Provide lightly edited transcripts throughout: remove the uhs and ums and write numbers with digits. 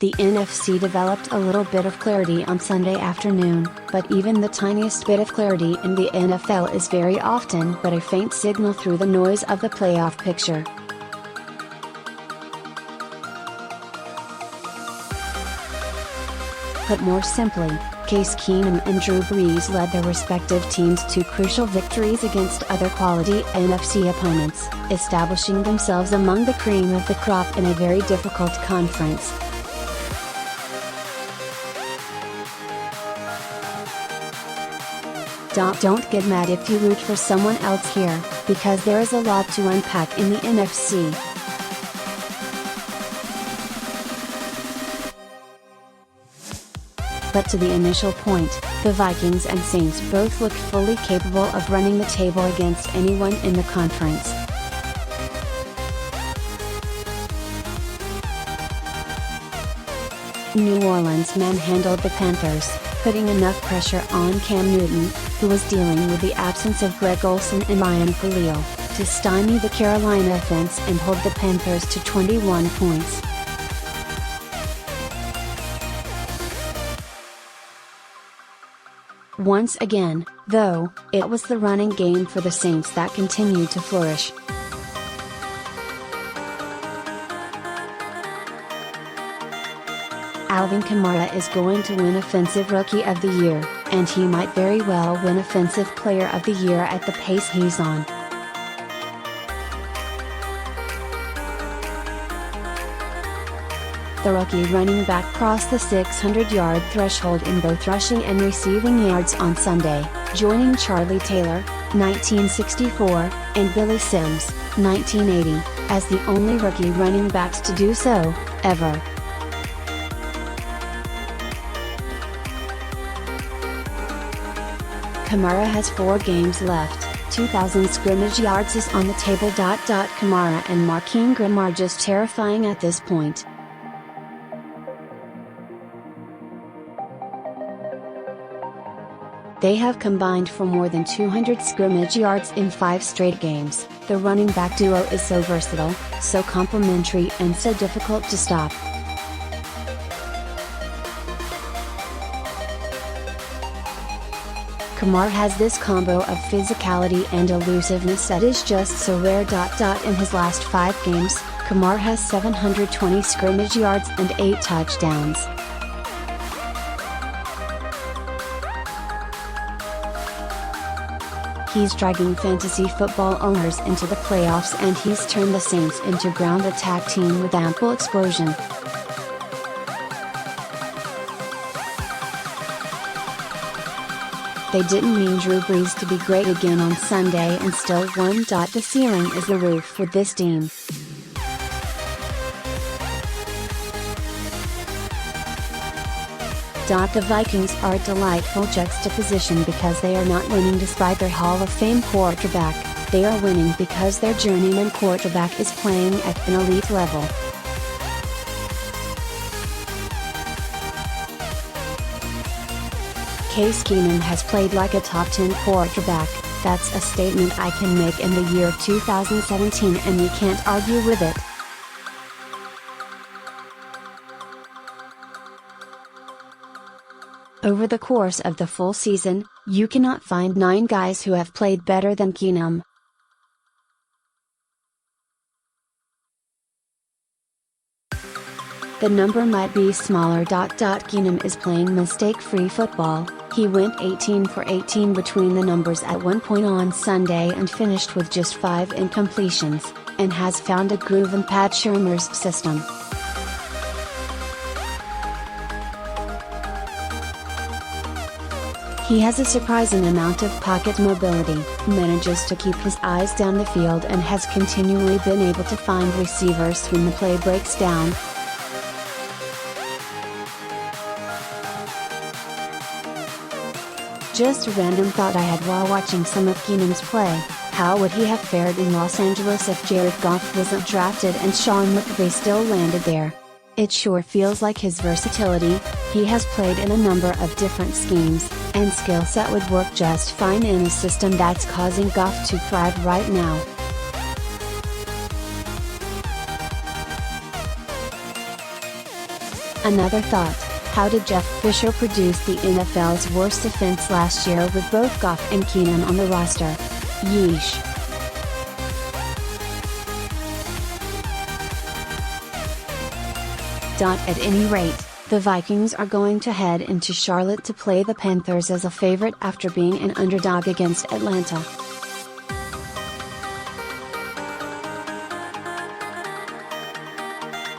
The NFC developed a little bit of clarity on Sunday afternoon, but even the tiniest bit of clarity in the NFL is very often but a faint signal through the noise of the playoff picture. Put more simply, Case Keenum and Drew Brees led their respective teams to crucial victories against other quality NFC opponents, establishing themselves among the cream of the crop in a very difficult conference. Don't get mad if you root for someone else here, because there is a lot to unpack in the NFC. But to the initial point, the Vikings and Saints both look fully capable of running the table against anyone in the conference. New Orleans manhandled the Panthers, putting enough pressure on Cam Newton, who was dealing with the absence of Greg Olsen and Ryan Khalil, to stymie the Carolina offense and hold the Panthers to 21 points. Once again, though, it was the running game for the Saints that continued to flourish. Alvin Kamara is going to win Offensive Rookie of the Year, and he might very well win Offensive Player of the Year at the pace he's on. The rookie running back crossed the 600-yard threshold in both rushing and receiving yards on Sunday, joining Charlie Taylor, 1964, and Billy Sims, 1980, as the only rookie running backs to do so, ever. Kamara has 4 games left, 2,000 scrimmage yards is on the table. Kamara and Mark Ingram are just terrifying at this point. They have combined for more than 200 scrimmage yards in 5 straight games. The running back duo is so versatile, so complementary and so difficult to stop. Kamara has this combo of physicality and elusiveness that is just so rare. In his last 5 games, Kamara has 720 scrimmage yards and 8 touchdowns. He's dragging fantasy football owners into the playoffs, and he's turned the Saints into ground attack team with ample explosion. They didn't need Drew Brees to be great again on Sunday and still won. The ceiling is the roof with this team. The Vikings are a delightful juxtaposition because they are not winning despite their Hall of Fame quarterback, they are winning because their journeyman quarterback is playing at an elite level. Case Keenum has played like a top 10 quarterback. That's a statement I can make in the year 2017, and you can't argue with it. Over the course of the full season, you cannot find 9 guys who have played better than Keenum. The number might be smaller. Keenum is playing mistake-free football. He went 18 for 18 between the numbers at one point on Sunday and finished with just 5 incompletions, and has found a groove in Pat Shurmur's system. He has a surprising amount of pocket mobility, manages to keep his eyes down the field, and has continually been able to find receivers when the play breaks down. Just a random thought I had while watching some of Keenum's play: how would he have fared in Los Angeles if Jared Goff wasn't drafted and Sean McVay still landed there? It sure feels like his versatility. He has played in a number of different schemes, and skill set would work just fine in a system that's causing Goff to thrive right now. Another thought: how did Jeff Fisher produce the NFL's worst defense last year with both Goff and Keenum on the roster? Yeesh. At any rate, the Vikings are going to head into Charlotte to play the Panthers as a favorite after being an underdog against Atlanta.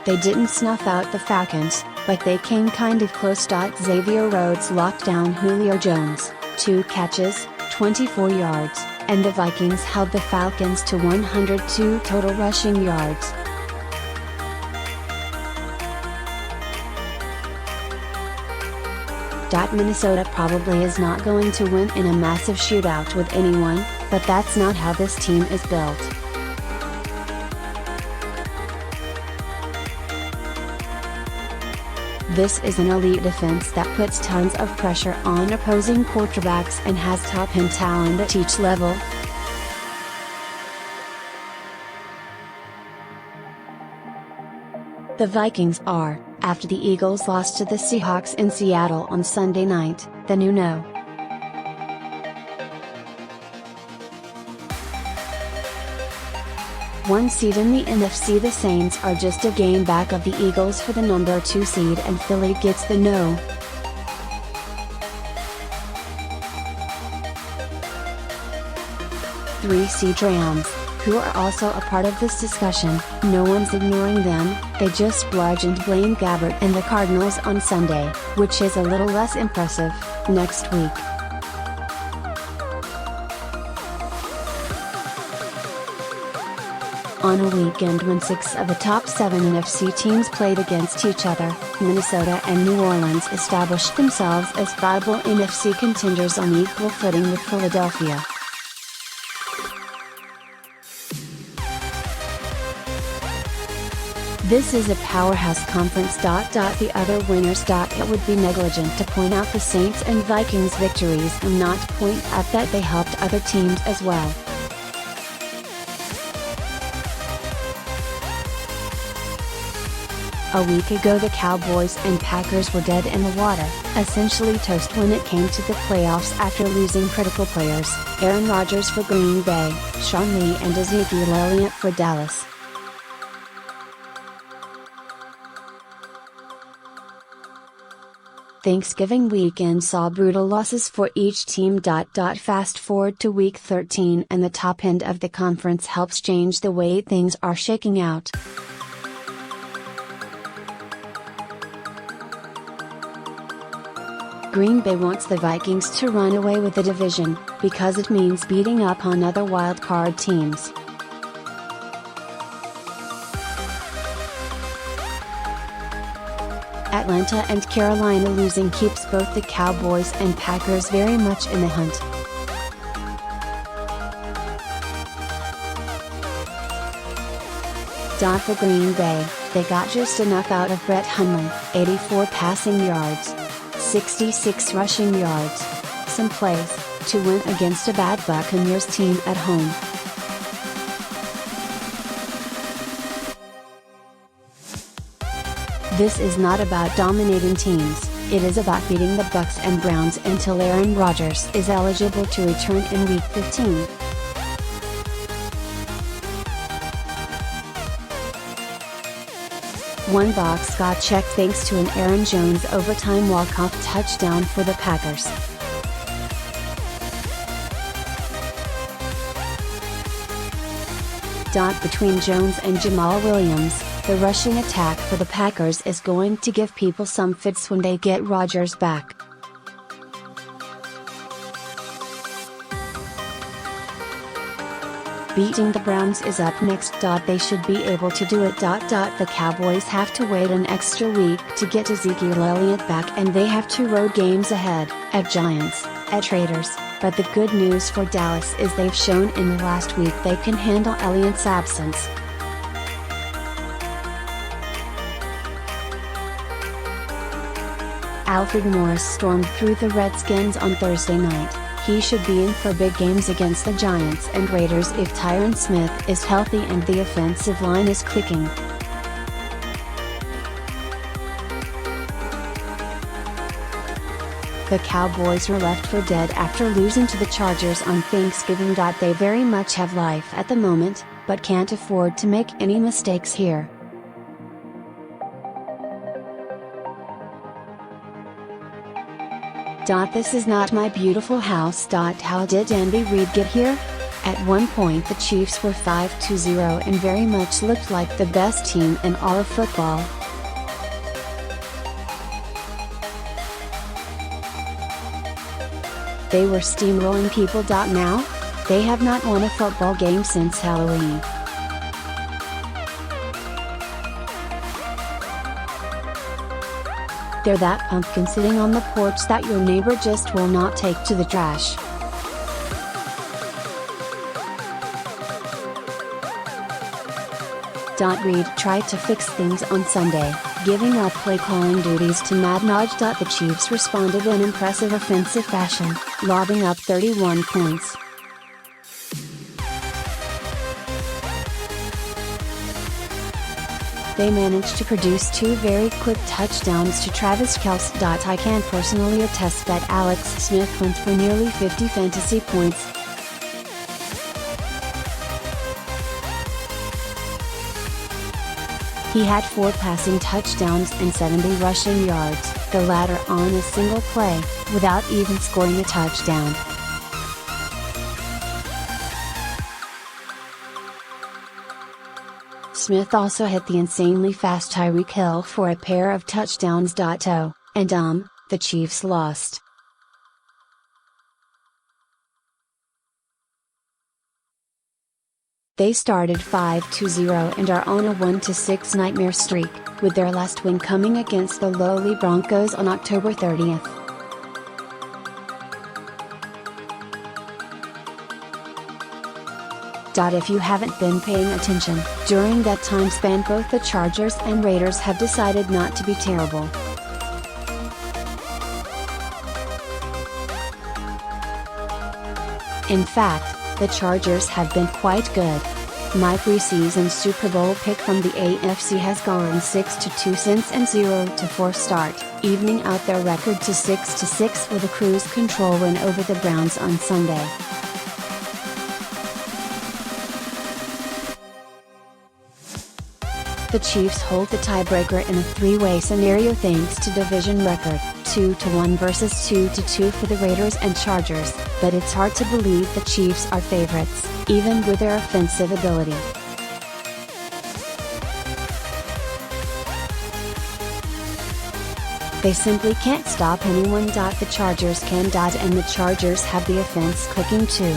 They didn't snuff out the Falcons, but they came kind of close. Xavier Rhodes locked down Julio Jones, 2 catches, 24 yards, and the Vikings held the Falcons to 102 total rushing yards. Minnesota probably is not going to win in a massive shootout with anyone, but that's not how this team is built. This is an elite defense that puts tons of pressure on opposing quarterbacks and has top-end talent at each level. The Vikings are, after the Eagles lost to the Seahawks in Seattle on Sunday night, the new no. One seed in the NFC. The Saints are just a game back of the Eagles for the number 2 seed, and Philly gets the no. Three seed Rams, who are also a part of this discussion, no one's ignoring them. They just bludgeoned Blaine Gabbert and the Cardinals on Sunday, which is a little less impressive, next week. On a weekend when 6 of the top 7 NFC teams played against each other, Minnesota and New Orleans established themselves as viable NFC contenders on equal footing with Philadelphia. This is a powerhouse conference. The other winners. It would be negligent to point out the Saints and Vikings victories and not point out that they helped other teams as well. A week ago the Cowboys and Packers were dead in the water, essentially toast when it came to the playoffs after losing critical players, Aaron Rodgers for Green Bay, Sean Lee and Ezekiel Elliott for Dallas. Thanksgiving weekend saw brutal losses for each team. Fast forward to week 13 and the top end of the conference helps change the way things are shaking out. Green Bay wants the Vikings to run away with the division, because it means beating up on other wildcard teams. Atlanta and Carolina losing keeps both the Cowboys and Packers very much in the hunt. For Green Bay, they got just enough out of Brett Hundley, 84 passing yards, 66 rushing yards, some plays, to win against a bad Buccaneers team at home. This is not about dominating teams, it is about beating the Bucs and Browns until Aaron Rodgers is eligible to return in Week 15. One box got checked thanks to an Aaron Jones overtime walk-off touchdown for the Packers. Between Jones and Jamal Williams, the rushing attack for the Packers is going to give people some fits when they get Rodgers back. Beating the Browns is up next. They should be able to do it. The Cowboys have to wait an extra week to get Ezekiel Elliott back, and they have 2 road games ahead, at Giants, at Raiders, but the good news for Dallas is they've shown in the last week they can handle Elliott's absence. Alfred Morris stormed through the Redskins on Thursday night. He should be in for big games against the Giants and Raiders if Tyron Smith is healthy and the offensive line is clicking. The Cowboys were left for dead after losing to the Chargers on Thanksgiving. They very much have life at the moment, but can't afford to make any mistakes here. This is not my beautiful house. How did Andy Reid get here? At one point the Chiefs were 5-0 and very much looked like the best team in all of football. They were steamrolling people. Now, they have not won a football game since Halloween. They're that pumpkin sitting on the porch that your neighbor just will not take to the trash. Reid tried to fix things on Sunday, giving up play calling duties to Matt Nagy. The Chiefs responded in impressive offensive fashion, lobbing up 31 points. They managed to produce two very quick touchdowns to Travis Kelce. I can personally attest that Alex Smith went for nearly 50 fantasy points. He had 4 passing touchdowns and 70 rushing yards, the latter on a single play, without even scoring a touchdown. Smith also hit the insanely fast Tyreek Hill for a pair of touchdowns. The Chiefs lost. They started 5-0 and are on a 1-6 nightmare streak, with their last win coming against the lowly Broncos on October 30th. If you haven't been paying attention, during that time span both the Chargers and Raiders have decided not to be terrible. In fact, the Chargers have been quite good. My preseason Super Bowl pick from the NFC has gone 6-2 since and 0-4 start, evening out their record to 6-6 with a cruise control win over the Browns on Sunday. The Chiefs hold the tiebreaker in a three-way scenario thanks to division record, 2-1 versus 2-2 for the Raiders and Chargers, but it's hard to believe the Chiefs are favorites, even with their offensive ability. They simply can't stop anyone. The Chargers can. And the Chargers have the offense cooking too.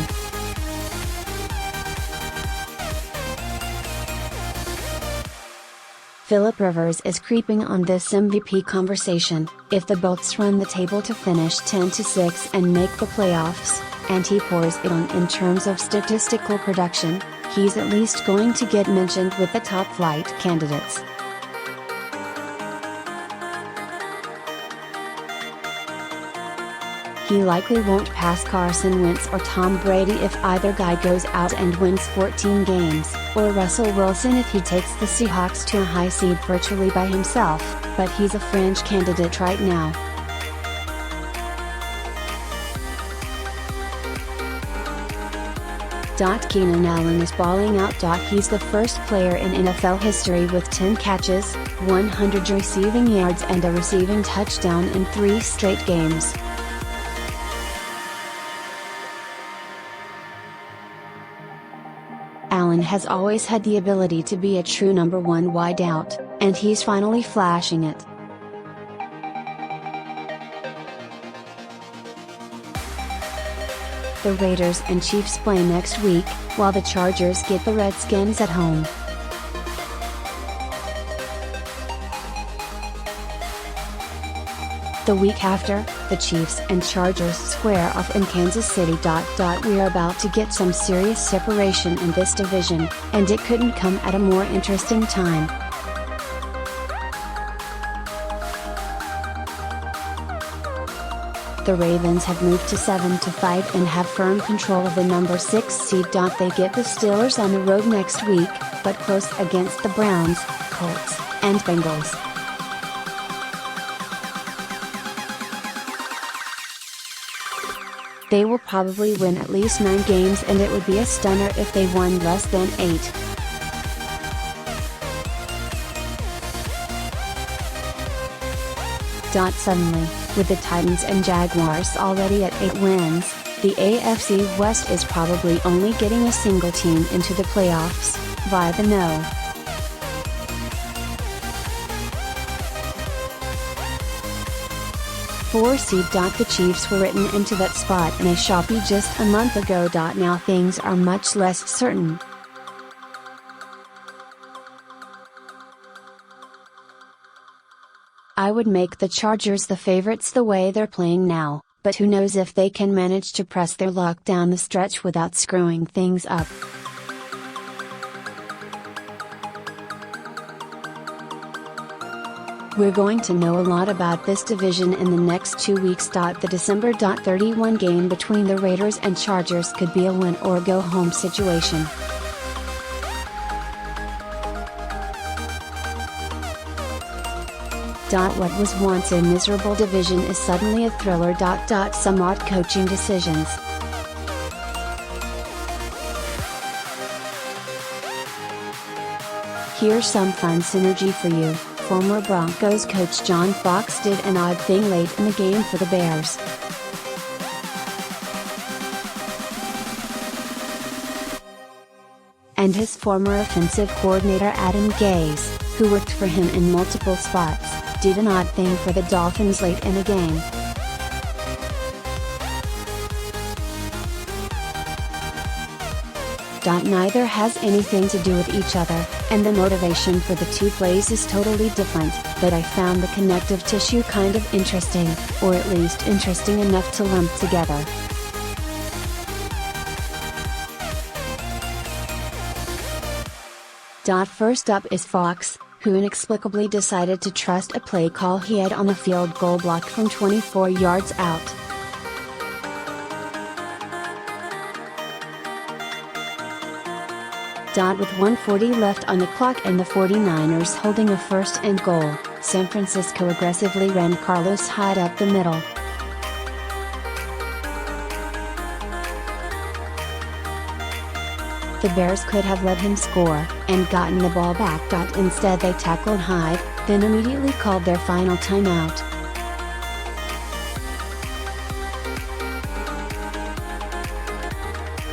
Philip Rivers is creeping on this MVP conversation. If the Bolts run the table to finish 10-6 and make the playoffs, and he pours it on in terms of statistical production, he's at least going to get mentioned with the top flight candidates. He likely won't pass Carson Wentz or Tom Brady if either guy goes out and wins 14 games, or Russell Wilson if he takes the Seahawks to a high seed virtually by himself, but he's a fringe candidate right now. Keenan Allen is balling out. He's the first player in NFL history with 10 catches, 100 receiving yards and a receiving touchdown in 3 straight games. Allen has always had the ability to be a true number 1 wideout, and he's finally flashing it. The Raiders and Chiefs play next week, while the Chargers get the Redskins at home. The week after, the Chiefs and Chargers square off in Kansas City. We are about to get some serious separation in this division, and it couldn't come at a more interesting time. The Ravens have moved to 7-5 and have firm control of the number 6 seed. They get the Steelers on the road next week, but close against the Browns, Colts, and Bengals. They will probably win at least 9 games, and it would be a stunner if they won less than 8. Suddenly, with the Titans and Jaguars already at 8 wins, the AFC West is probably only getting a single team into the playoffs, via the no. Four seed. The Chiefs were written into that spot in a shoppy just a month ago. Now things are much less certain. I would make the Chargers the favorites the way they're playing now, but who knows if they can manage to press their luck down the stretch without screwing things up. We're going to know a lot about this division in the next 2 weeks. The December 31 game between the Raiders and Chargers could be a win or go home situation. What was once a miserable division is suddenly a thriller. Some odd coaching decisions. Here's some fun synergy for you. Former Broncos coach John Fox did an odd thing late in the game for the Bears. And his former offensive coordinator Adam Gase, who worked for him in multiple spots, did an odd thing for the Dolphins late in the game. Neither has anything to do with each other, and the motivation for the two plays is totally different, but I found the connective tissue kind of interesting, or at least interesting enough to lump together. First up is Fox, who inexplicably decided to trust a play call he had on a field goal block from 24 yards out. With 1:40 left on the clock and the 49ers holding a first and goal, San Francisco aggressively ran Carlos Hyde up the middle. The Bears could have let him score, and gotten the ball back. Instead they tackled Hyde, then immediately called their final timeout.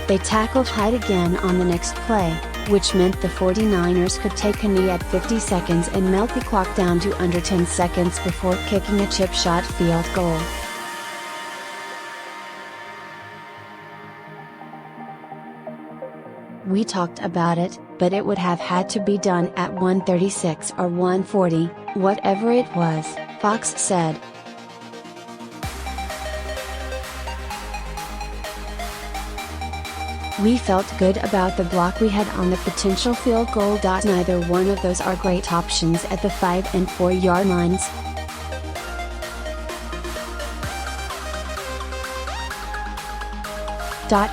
They tackled Hyde again on the next play, which meant the 49ers could take a knee at 50 seconds and melt the clock down to under 10 seconds before kicking a chip shot field goal. We talked about it, but it would have had to be done at 1:36 or 1:40, whatever it was, Fox said. We felt good about the block we had on the potential field goal. Neither one of those are great options at the 5 and 4 yard lines.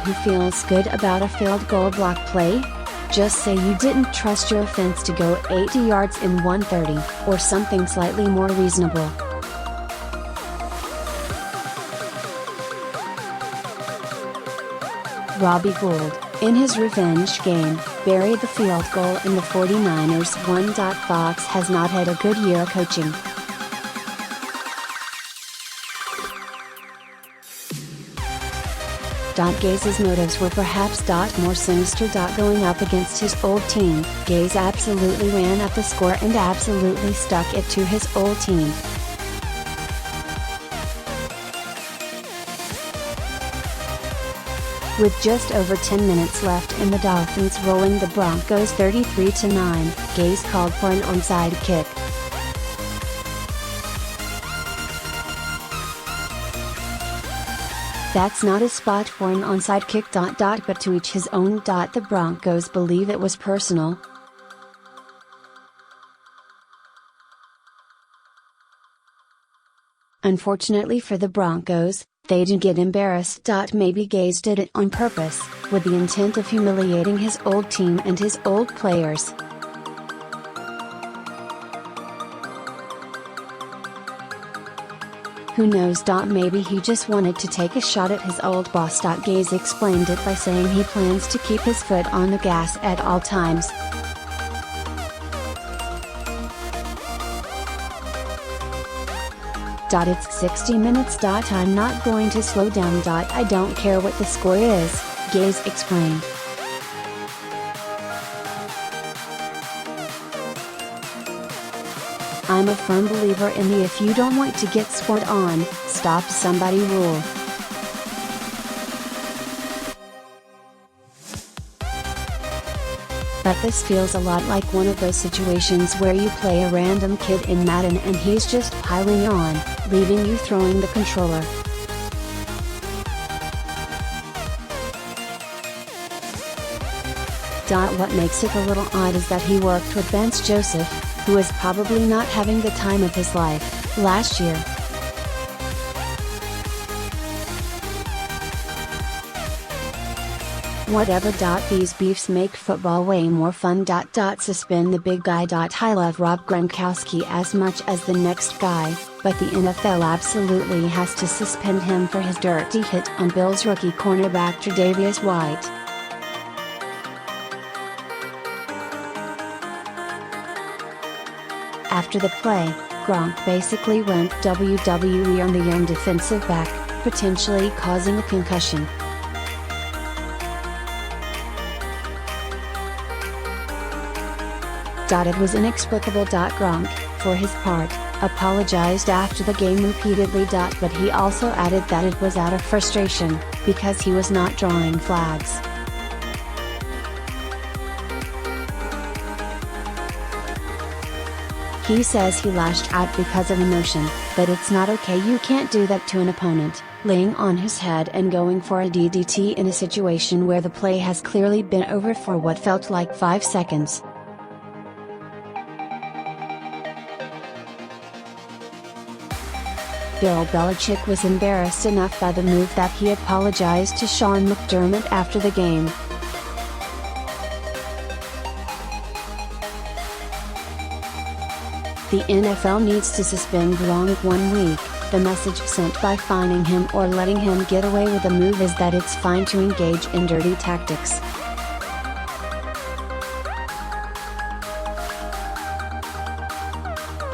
Who feels good about a field goal block play? Just say you didn't trust your offense to go 80 yards in 1:30, or something slightly more reasonable. Robbie Gould, in his revenge game, buried the field goal and the 49ers won. Fox has not had a good year coaching. Gaze's motives were perhaps more sinister. Going up against his old team, Gaze absolutely ran up the score and absolutely stuck it to his old team. With just over 10 minutes left and the Dolphins rolling the Broncos 33-9, Gaze called for an onside kick. That's not a spot for an onside kick. But to each his own. The Broncos believe it was personal. Unfortunately for the Broncos, they didn't get embarrassed. Maybe Gaze did it on purpose, with the intent of humiliating his old team and his old players. Who knows. Maybe he just wanted to take a shot at his old boss. Gaze explained it by saying he plans to keep his foot on the gas at all times. It's 60 minutes. I'm not going to slow down. I don't care what the score is, Gaze explained. I'm a firm believer in the if you don't want to get scored on, stop somebody rule. But this feels a lot like one of those situations where you play a random kid in Madden and he's just piling on, leaving you throwing the controller. What makes it a little odd is that he worked with Vance Joseph, who is probably not having the time of his life, last year. Whatever. These beefs make football way more fun. Suspend the big guy. I love Rob Gronkowski as much as the next guy, but the NFL absolutely has to suspend him for his dirty hit on Bills rookie cornerback Tre'Davious White. After the play, Gronk basically went WWE on the young defensive back, potentially causing a concussion. It was inexplicable. Gronk, for his part, apologized after the game repeatedly. But he also added that it was out of frustration, because he was not drawing flags. He says he lashed out because of emotion, but it's not okay. You can't do that to an opponent, laying on his head and going for a DDT in a situation where the play has clearly been over for what felt like 5 seconds. Bill Belichick was embarrassed enough by the move that he apologized to Sean McDermott after the game. The NFL needs to suspend Gronk 1 week. The message sent by fining him or letting him get away with a move is that it's fine to engage in dirty tactics.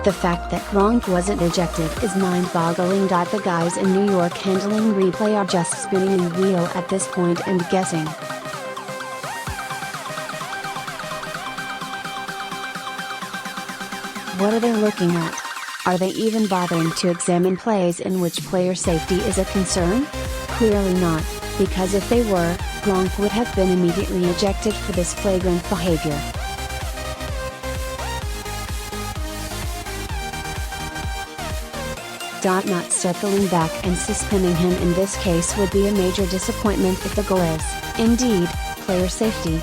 The fact that Gronk wasn't ejected is mind-boggling. The guys in New York handling replay are just spinning the wheel at this point and guessing. What are they looking at? Are they even bothering to examine plays in which player safety is a concern? Clearly not, because if they were, Gronk would have been immediately ejected for this flagrant behavior. Not circling back and suspending him in this case would be a major disappointment if the goal is, indeed, player safety.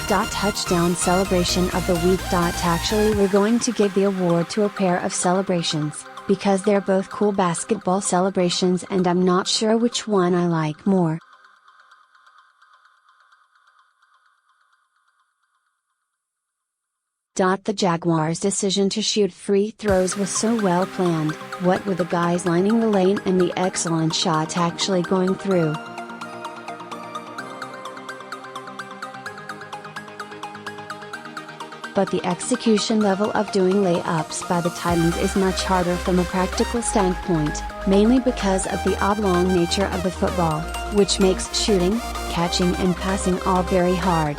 Touchdown celebration of the week. Actually, we're going to give the award to a pair of celebrations, because they're both cool basketball celebrations and I'm not sure which one I like more. The Jaguars' decision to shoot free throws was so well planned. What with the guys lining the lane and the excellent shot actually going through. But the execution level of doing layups by the Titans is much harder from a practical standpoint, mainly because of the oblong nature of the football, which makes shooting, catching and passing all very hard.